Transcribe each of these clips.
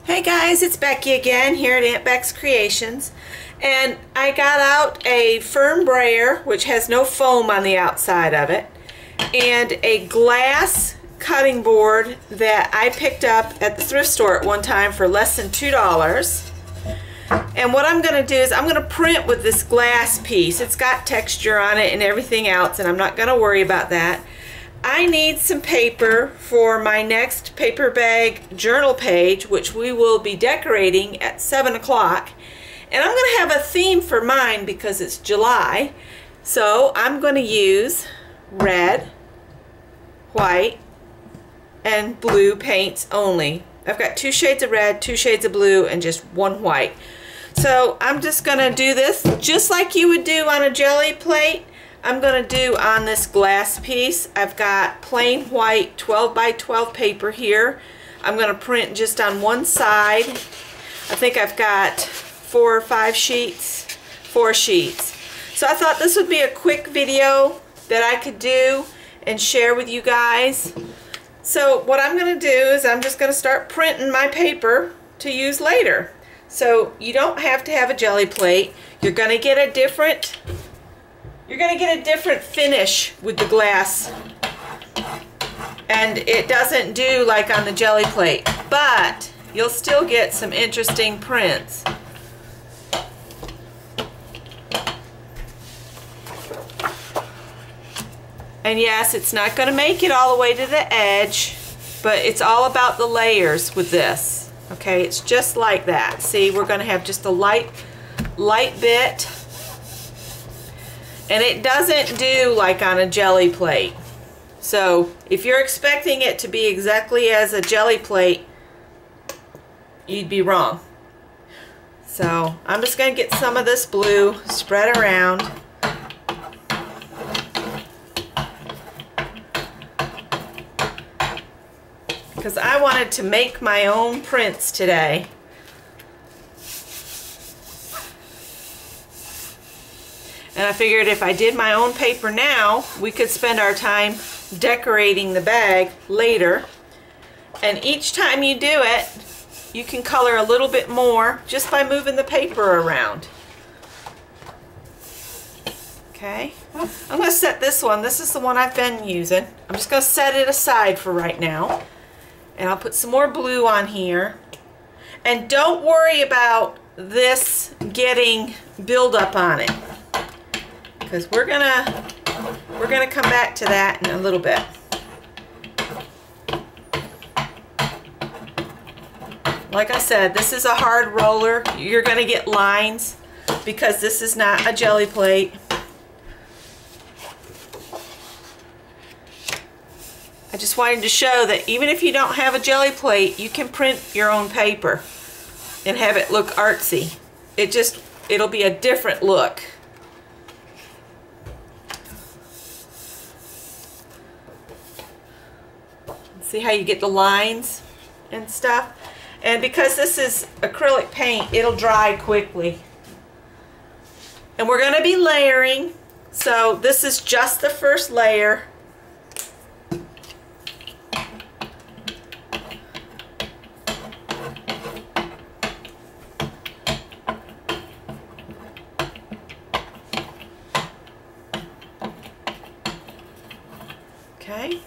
Hey guys, it's Becky again here at Aunt Beck's Creations, and I got out a firm brayer which has no foam on the outside of it, and a glass cutting board that I picked up at the thrift store at one time for less than $2. And what I'm going to do is I'm going to print with this glass piece. It's got texture on it and everything else, and I'm not going to worry about that. I need some paper for my next paper bag journal page, which we will be decorating at 7 o'clock. And I'm going to have a theme for mine because it's July. So I'm going to use red, white, and blue paints only. I've got 2 shades of red, 2 shades of blue, and just 1 white. So I'm just going to do this just like you would do on a jelly plate. I'm going to do on this glass piece. I've got plain white 12 by 12 paper here. I'm going to print just on one side. I think I've got 4 or 5 sheets, 4 sheets. So I thought this would be a quick video that I could do and share with you guys. So what I'm going to do is I'm just going to start printing my paper to use later. So you don't have to have a jelly plate. You're going to get a different finish with the glass, and it doesn't do like on the jelly plate, but you'll still get some interesting prints. And yes, it's not going to make it all the way to the edge, but it's all about the layers with this. Okay, it's just like that. See, we're going to have just a light bit. And it doesn't do like on a jelly plate. So if you're expecting it to be exactly as a jelly plate, you'd be wrong. So I'm just going to get some of this blue spread around. Because I wanted to make my own prints today. And I figured if I did my own paper now, we could spend our time decorating the bag later. And each time you do it, you can color a little bit more just by moving the paper around. Okay, I'm going to set this one. This is the one I've been using. I'm just going to set it aside for right now. And I'll put some more blue on here. And don't worry about this getting buildup on it, because we're gonna come back to that in a little bit. Like I said, this is a hard roller. You're gonna get lines because this is not a jelly plate. I just wanted to show that even if you don't have a jelly plate, you can print your own paper and have it look artsy. It'll be a different look. See how you get the lines and stuff? And because this is acrylic paint, it'll dry quickly. And we're going to be layering. So this is just the first layer. Okay.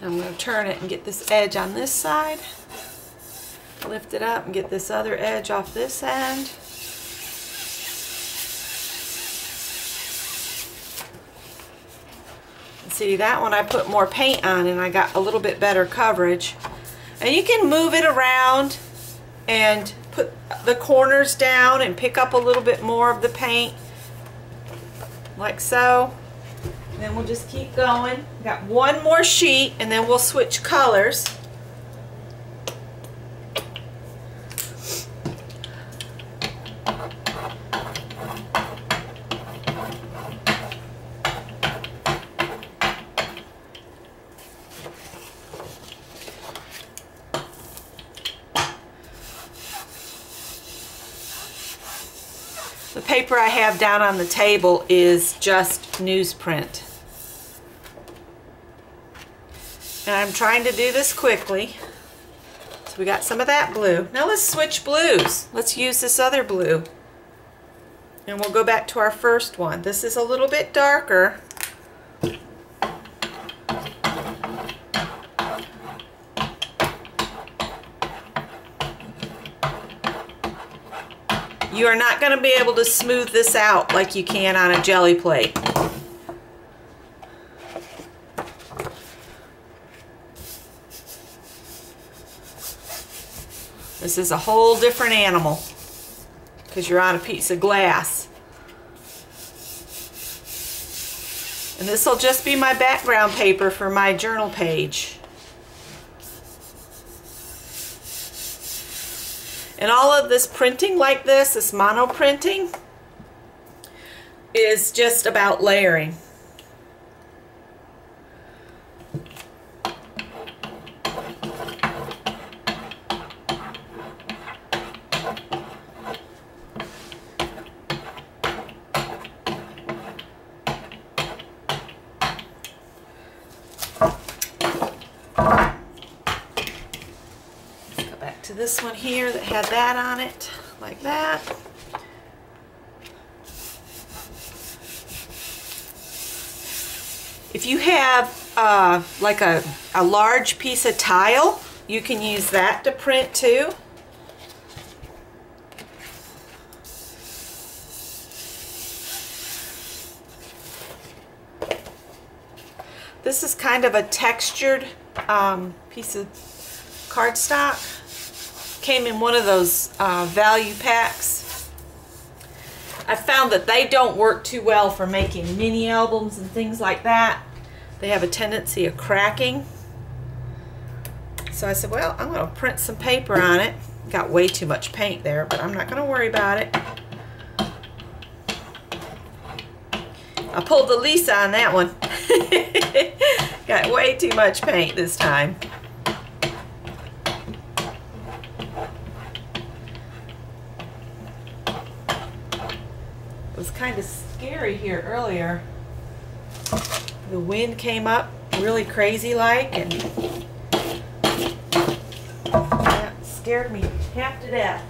I'm going to turn it and get this edge on this side. Lift it up and get this other edge off this end. And see, that one I put more paint on and I got a little bit better coverage. And you can move it around and put the corners down and pick up a little bit more of the paint, like so. And then we'll just keep going. Got one more sheet and then we'll switch colors. The paper I have down on the table is just newsprint. And I'm trying to do this quickly. So we got some of that blue. Now let's switch blues. Let's use this other blue. And we'll go back to our first one. This is a little bit darker. You are not going to be able to smooth this out like you can on a jelly plate. This is a whole different animal because you're on a piece of glass. And this will just be my background paper for my journal page. And all of this printing like this mono printing, is just about layering. To this one here that had that on it, like that. If you have like a large piece of tile, you can use that to print too. This is kind of a textured piece of cardstock. Came in one of those value packs. I found that they don't work too well for making mini albums and things like that. They have a tendency of cracking. So I said, well, I'm going to print some paper on it. Got way too much paint there, but I'm not going to worry about it. I pulled the Lisa on that one. Got way too much paint this time. It was kind of scary here earlier. The wind came up really crazy like, and that scared me half to death.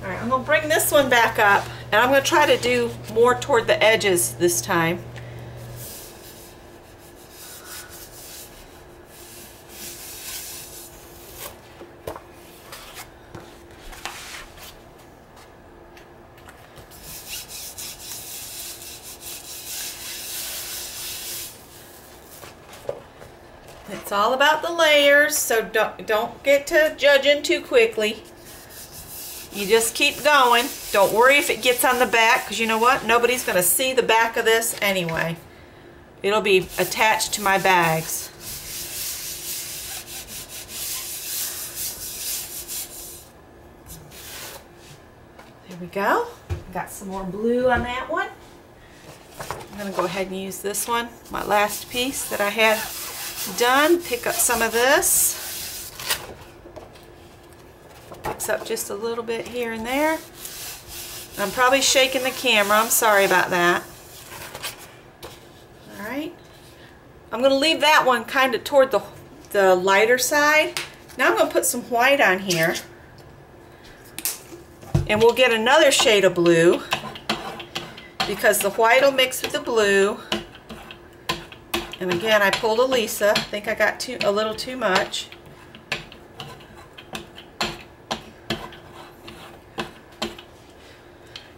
Alright, I'm going to bring this one back up, and I'm going to try to do more toward the edges this time. It's all about the layers, so don't get to judging too quickly. You just keep going. Don't worry if it gets on the back, because you know what? Nobody's going to see the back of this anyway. It'll be attached to my bags. There we go. Got some more blue on that one. I'm going to go ahead and use this one, my last piece that I had done. Pick up some of this. Picks up just a little bit here and there. I'm probably shaking the camera. I'm sorry about that. Alright. I'm going to leave that one kind of toward the lighter side. Now I'm going to put some white on here. And we'll get another shade of blue, because the white will mix with the blue. And again, I pulled a Lisa. I think I got a little too much.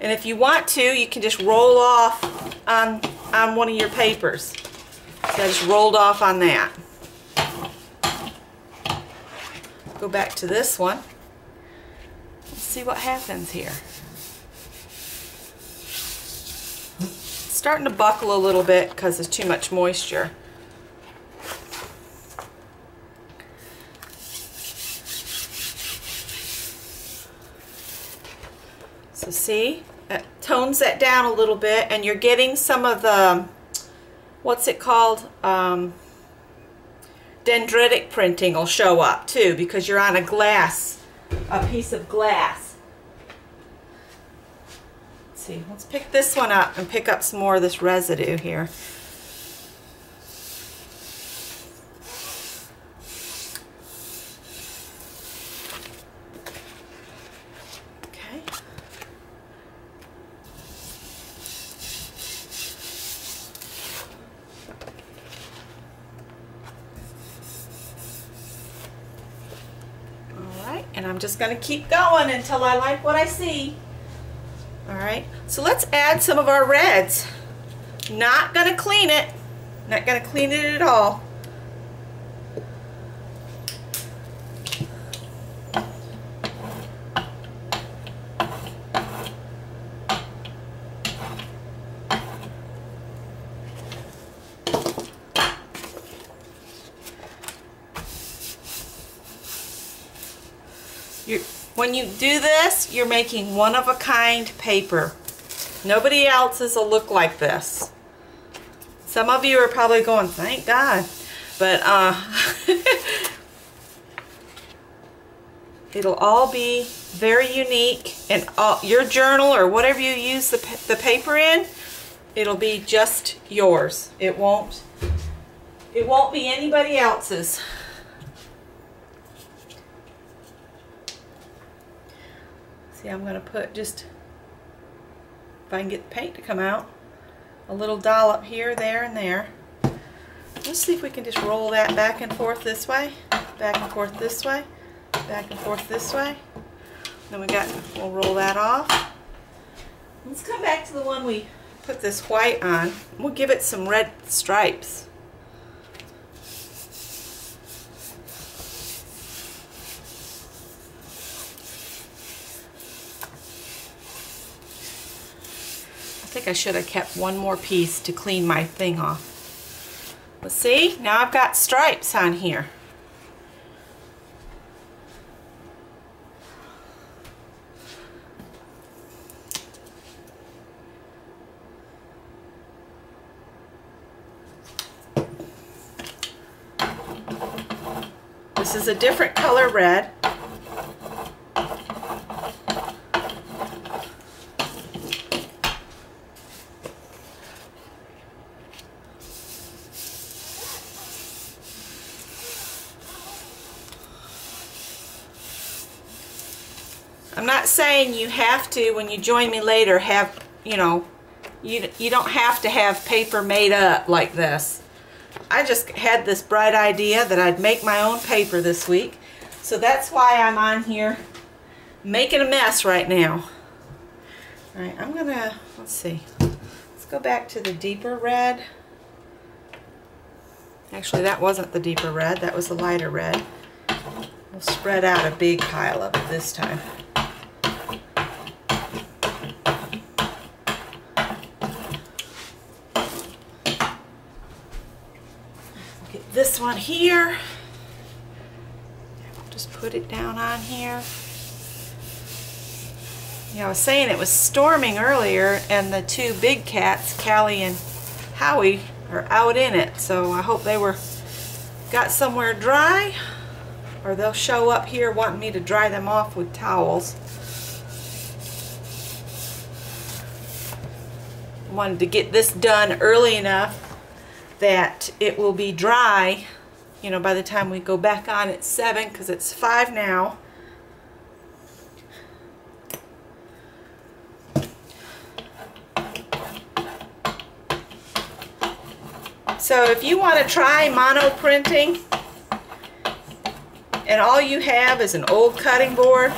And if you want to, you can just roll off on one of your papers. So I just rolled off on that. Go back to this one. Let's see what happens here. It's starting to buckle a little bit because there's too much moisture. So see, it tones that down a little bit, and you're getting some of the, what's it called, dendritic printing will show up too, because you're on a piece of glass. see, let's pick this one up and pick up some more of this residue here. Okay. All right, and I'm just going to keep going until I like what I see. Alright, so let's add some of our reds. Not going to clean it. Not going to clean it at all. When you do this, you're making one-of-a-kind paper. Nobody else's will look like this. Some of you are probably going, thank God. But it'll all be very unique. And your journal or whatever you use the paper in, it'll be just yours. It won't be anybody else's. I'm going to put just, if I can get the paint to come out, a little dollop here, there, and there. Let's see if we can just roll that back and forth this way, back and forth this way, back and forth this way. Then we'll roll that off. Let's come back to the one we put this white on. We'll give it some red stripes. I think I should have kept one more piece to clean my thing off. But see, now I've got stripes on here. This is a different color red. I'm not saying you have to, when you join me later, have, you know, you don't have to have paper made up like this. I just had this bright idea that I'd make my own paper this week. So that's why I'm on here making a mess right now. Alright, I'm gonna, let's see. Let's go back to the deeper red. Actually, that wasn't the deeper red, that was the lighter red. We'll spread out a big pile of it this time. This one here, just put it down on here. Yeah, I was saying it was storming earlier and the two big cats, Callie and Howie, are out in it, so I hope they got somewhere dry, or they'll show up here wanting me to dry them off with towels. Wanted to get this done early enough that it will be dry, you know, by the time we go back on at 7, because it's 5 now. So if you want to try mono printing and all you have is an old cutting board,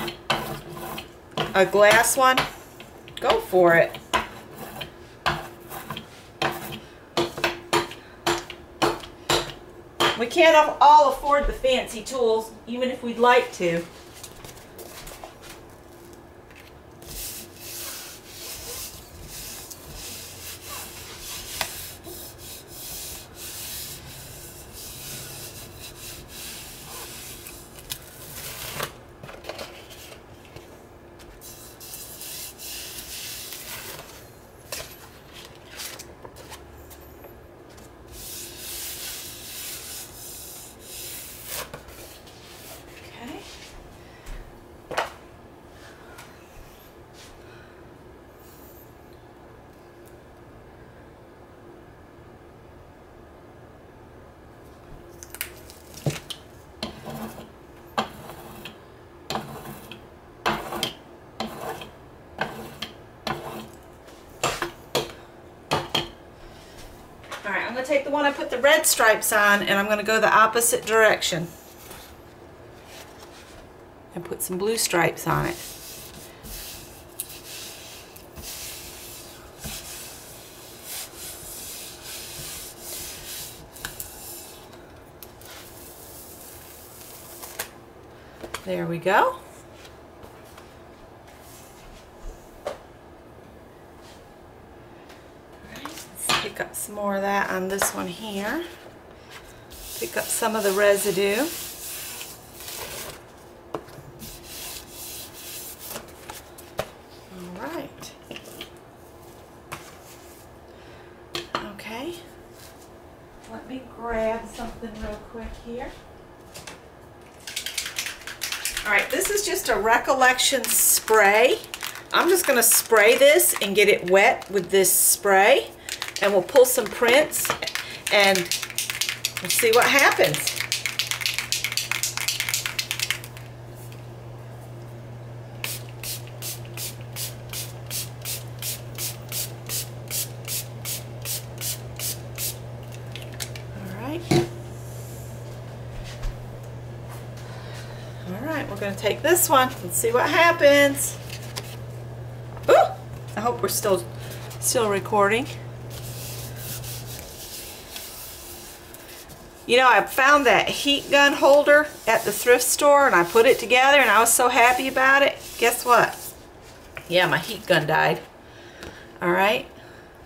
a glass one, go for it. We can't all afford the fancy tools, even if we'd like to. the one I put the red stripes on and I'm going to go the opposite direction and put some blue stripes on it. There we go. Pick up some more of that on this one here. Pick up some of the residue. All right. Okay. Let me grab something real quick here. All right, this is just a recollection spray. I'm just going to spray this and get it wet with this spray. And we'll pull some prints and we'll see what happens. All right, we're going to take this one and see what happens. Ooh, I hope we're still recording. You know, I found that heat gun holder at the thrift store and I put it together and I was so happy about it. Guess what? Yeah, my heat gun died. Alright,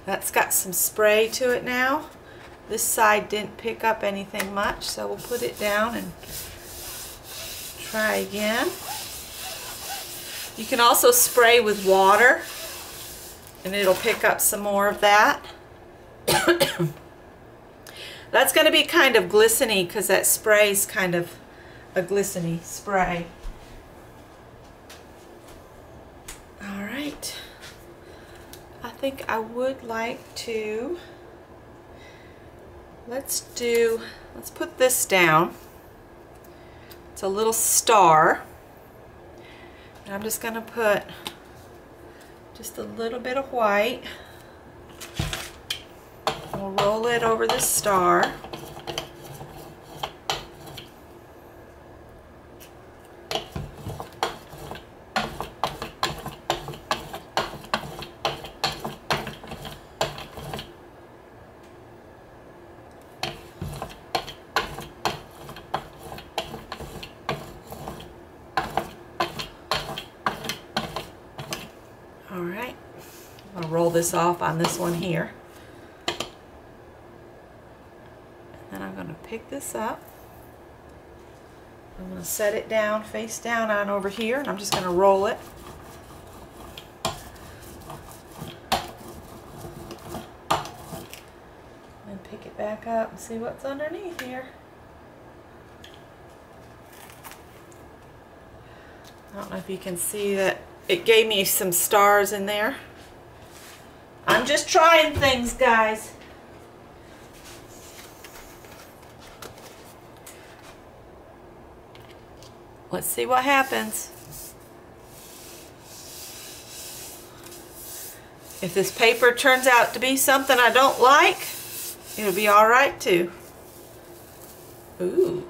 that's got some spray to it now. This side didn't pick up anything much, so we'll put it down and try again. You can also spray with water and it'll pick up some more of that. That's going to be kind of glistening because that spray is kind of a glistening spray. All right. I think I would like to, let's put this down. It's a little star. And I'm just going to put just a little bit of white. We'll roll it over the star. All right, I'll roll this off on this one here. And I'm going to pick this up. I'm going to set it down, face down on over here, and I'm just going to roll it. And pick it back up and see what's underneath here. I don't know if you can see that it gave me some stars in there. I'm just trying things, guys. Let's see what happens. If this paper turns out to be something I don't like, it'll be all right too. Ooh,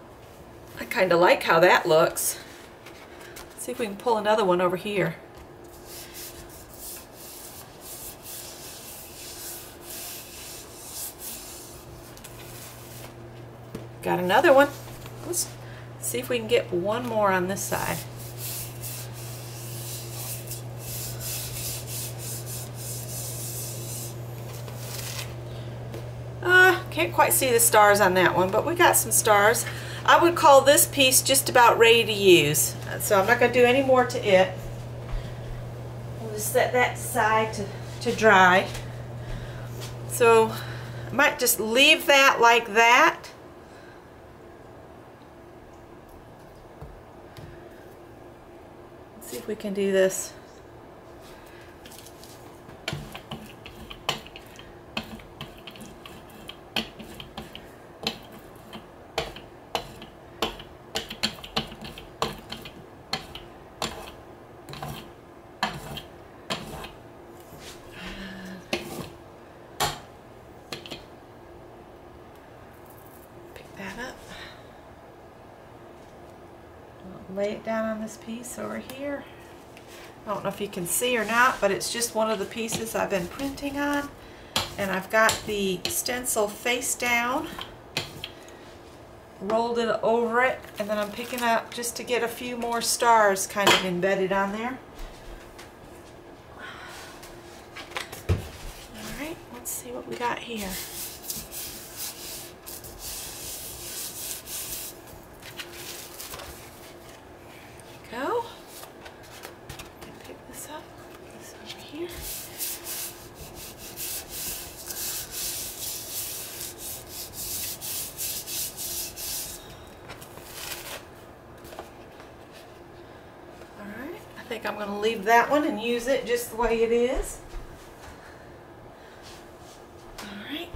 I kind of like how that looks. Let's see if we can pull another one over here. Got another one. Let's see if we can get one more on this side. Can't quite see the stars on that one, but we got some stars. I would call this piece just about ready to use. So I'm not going to do any more to it. We'll just set that aside to dry. So I might just leave that like that. Let's see if we can do this. lay it down on this piece over here. I don't know if you can see or not, but it's just one of the pieces I've been printing on. And I've got the stencil face down, rolled it over it, and then I'm picking up just to get a few more stars kind of embedded on there. Alright, let's see what we got here. There we go. Pick this up, put this over here. I think I'm going to leave that one and use it just the way it is. Alright.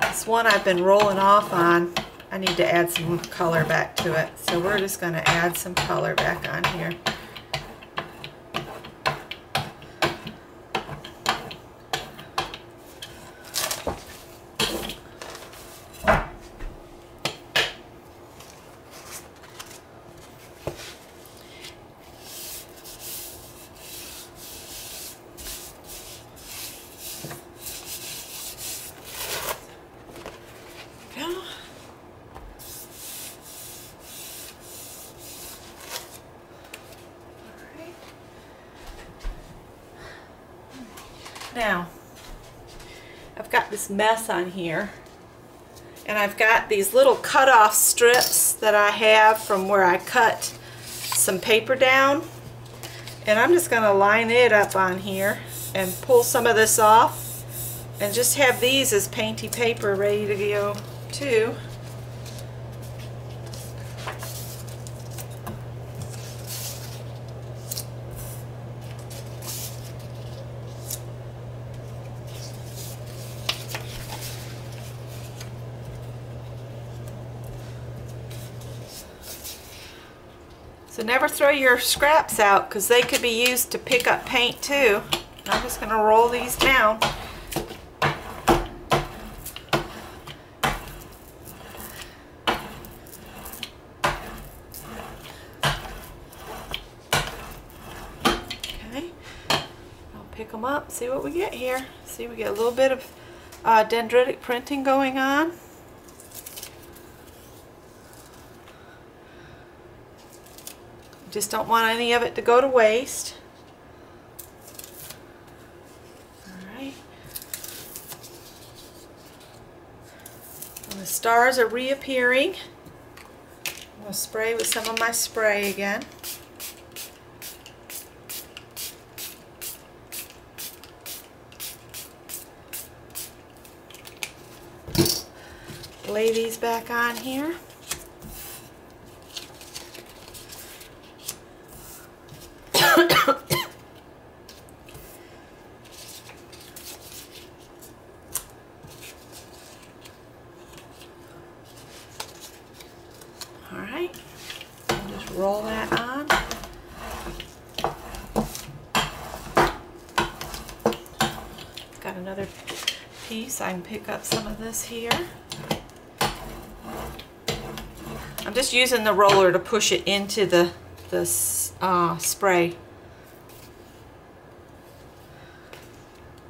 This one I've been rolling off on. I need to add some color back to it. So we're just going to add some color back on here. Now, I've got this mess on here, and I've got these little cut-off strips that I have from where I cut some paper down, and I'm just going to line it up on here and pull some of this off and just have these as painty paper ready to go too. So never throw your scraps out because they could be used to pick up paint too. I'm just going to roll these down. Okay, I'll pick them up, see what we get here. See, we get a little bit of dendritic printing going on. Just don't want any of it to go to waste. Alright. And the stars are reappearing. I'm going to spray with some of my spray again. Lay these back on here. Alright, just roll that on. Got another piece. I can pick up some of this here. I'm just using the roller to push it into the spray.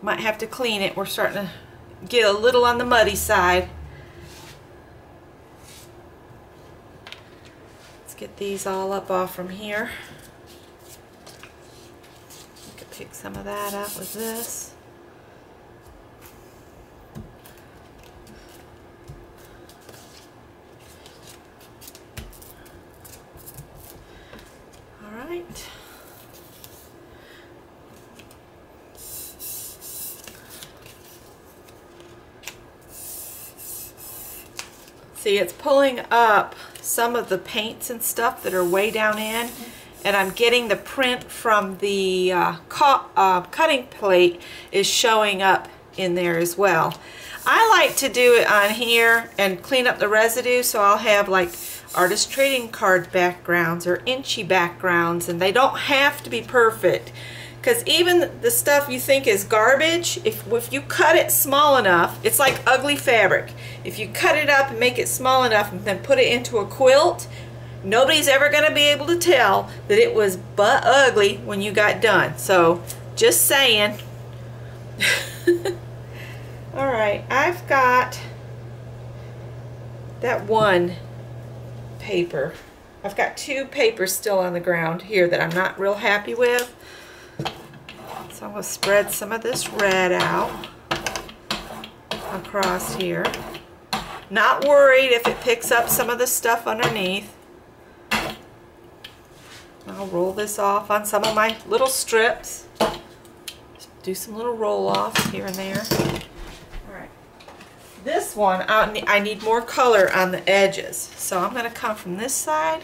Might have to clean it. We're starting to get a little on the muddy side. Let's get these all up off from here. You could pick some of that up with this. All right. See, it's pulling up some of the paints and stuff that are way down in, and I'm getting the print from the cutting plate is showing up in there as well. I like to do it on here and clean up the residue, so I'll have like artist trading card backgrounds or inchy backgrounds, and they don't have to be perfect. Because even the stuff you think is garbage, if you cut it small enough, it's like ugly fabric. If you cut it up and make it small enough and then put it into a quilt, nobody's ever going to be able to tell that it was butt ugly when you got done. So, just saying. Alright, I've got that one paper. I've got two papers still on the ground here that I'm not real happy with. So I'm going to spread some of this red out across here. Not worried if it picks up some of the stuff underneath. I'll roll this off on some of my little strips. Just do some little roll-offs here and there. Alright. This one, I need more color on the edges. So I'm going to come from this side.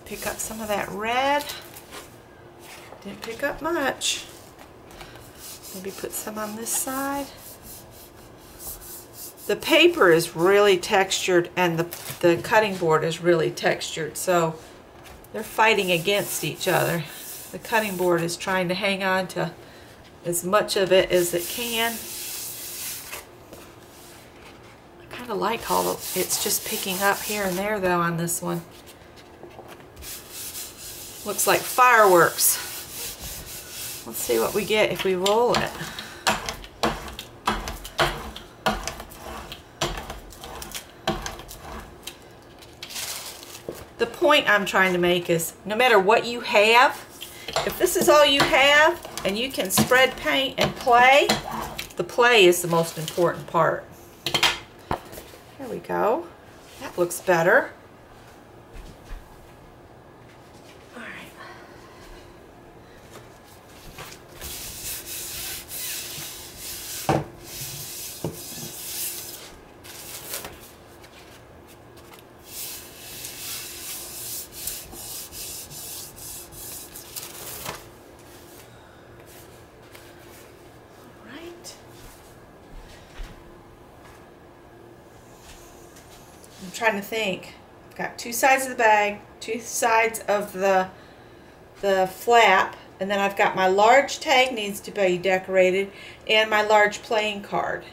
Pick up some of that red. Didn't pick up much. Maybe put some on this side. The paper is really textured and the cutting board is really textured, so they're fighting against each other. The cutting board is trying to hang on to as much of it as it can. I kind of like how it's just picking up here and there though on this one. Looks like fireworks. Let's see what we get if we roll it. The point I'm trying to make is no matter what you have, if this is all you have and you can spread paint and play, the play is the most important part. There we go. That looks better. I'm trying to think. I've got two sides of the bag, two sides of the flap, and then I've got my large tag needs to be decorated and my large playing card.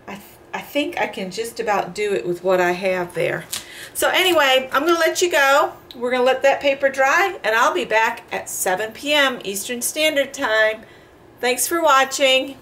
I think I can just about do it with what I have there. So anyway, I'm going to let you go. We're going to let that paper dry, and I'll be back at 7 p.m. Eastern Standard Time. Thanks for watching.